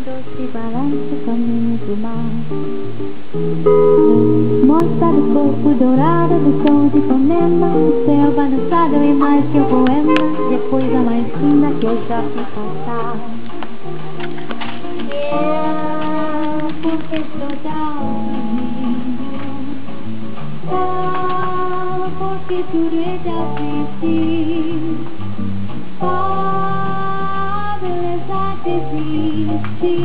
Doce balança caminho do mar. Mostra do corpo dourado do sol de Ipanema. O céu balançado é mais que um poema. E a coisa mais linda que eu já vi passar. Porque estou down, porque tudo é já difícil. Beleza que existe.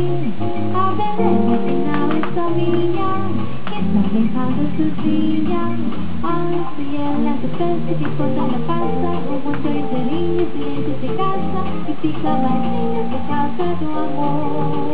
A beleza final é só minha. Está em casa sozinha. Olha se ela se pensa que quando ela passa, o mundo inteirinho silêncio se casa e fica mais linda por causa do amor.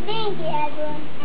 Thank you, everyone.